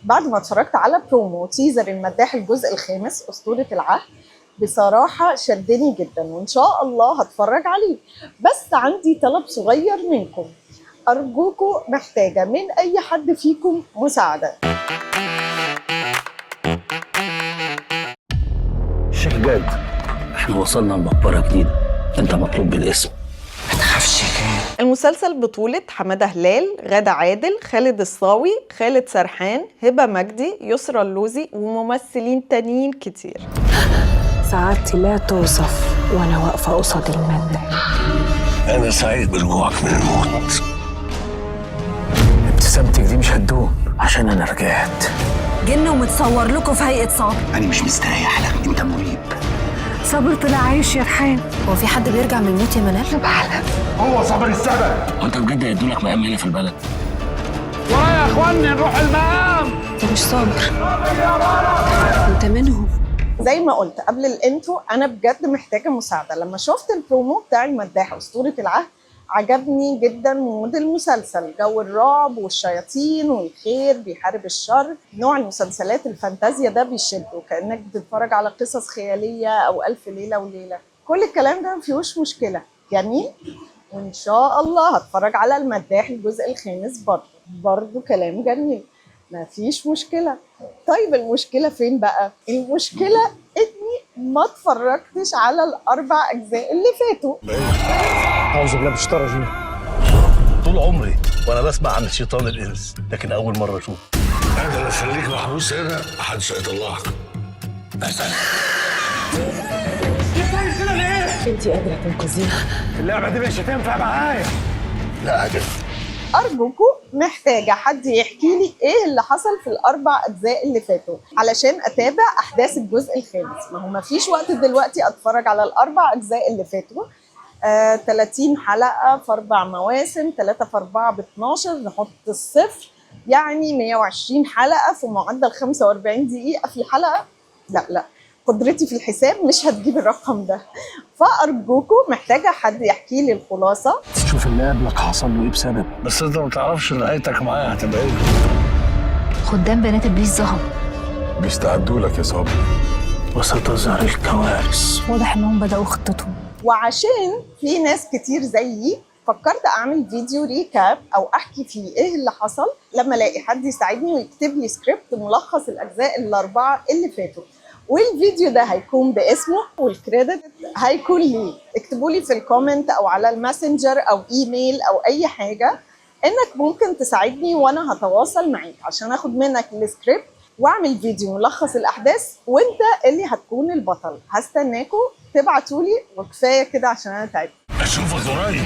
بعد ما اتفرجت على برومو تيزر المداح الجزء الخامس أسطورة العهد، بصراحة شدني جدا وإن شاء الله هتفرج عليه. بس عندي طلب صغير منكم، أرجوكم محتاجة من أي حد فيكم مساعدة. شيخ جاد، احنا وصلنا لمقبرة جديدة، انت مطلوب بالاسم. ما تخافش. المسلسل بطولة حمادة هلال، غادة عادل، خالد الصاوي، خالد سرحان، هبة مجدي، يسرى اللوزي وممثلين تانيين كتير. سعادتي لا توصف وانا واقفة قصاد المادة. انا سعيد برجوعك من الموت. ابتسامتك دي مش هتدوم عشان انا رجعت. جن ومتصور لكم في هيئة صابر. انا مش مستريح لك، انت مريب. صابر طلع عايش يا رحان. هو في حد بيرجع من الموت يا منال؟ انا بحلم. هو صابر السبب. وانت بجد هيدولك مقام هنا في البلد؟ ورايا يا اخواني نروح المقام. انت مش صابر، انت منهم. زي ما قلت قبل الانترو، انا بجد محتاجه مساعده. لما شفت البرومو بتاع المداح اسطوره العهد عجبني جدا مود المسلسل، جو الرعب والشياطين والخير بيحارب الشر. نوع المسلسلات الفانتازيا ده بيشد، وكانك بتتفرج على قصص خياليه او الف ليله وليله. كل الكلام ده مفيهوش مشكله، جميل. وان شاء الله هتفرج على المداح الجزء الخامس برضه كلام جميل، مفيش مشكله. طيب المشكله فين بقى؟ المشكله اني ما اتفرجتش على الاربع اجزاء اللي فاتوا. اعوذ بالله من الشيطان الرجيم. طول عمري وانا بسمع عن الشيطان الانس، لكن اول مرة اشوف. انا اللي اخليك محبوس هنا، محدش هيطلعك. بس انت قادرة تنقذيها. اللعبة دي مش هتنفع معايا. لا عجب. أرجوكوا محتاجة حد يحكي لي إيه اللي حصل في الأربع أجزاء اللي فاتوا علشان أتابع أحداث الجزء الخامس. ما هو مفيش وقت دلوقتي أتفرج على الأربع أجزاء اللي فاتوا. 30 حلقة في 4 مواسم، 3 في 4 ب 12، نحط الصفر يعني 120 حلقة في معدل 45 دقيقة في الحلقة. لا قدرتي في الحساب مش هتجيب الرقم ده. فأرجوكوا محتاجة حد يحكي لي الخلاصة. شوف اللي قبلك حصل له ايه بسبب. بس انت ما تعرفش نهايتك معايا هتبقى ايه. خدام بنات ابليس ظهر، بيستعدوا لك يا صابر. وستظهر الكوارث. واضح انهم بدأوا خطتهم. وعشان في ناس كتير زيي فكرت اعمل فيديو ريكاب او احكي فيه ايه اللي حصل، لما الاقي حد يساعدني ويكتب لي سكريبت ملخص الاجزاء الاربعه اللي فاتوا. والفيديو ده هيكون باسمه والكريدت هيكون ليه. اكتبوا لي في الكومنت او على الماسنجر او ايميل او اي حاجه انك ممكن تساعدني، وانا هتواصل معاك عشان اخد منك السكريبت واعمل فيديو ملخص الاحداث، وانت اللي هتكون البطل. هستناكم تبعتولي، وكفايه كده عشان انا تعبت. اشوفك قريب.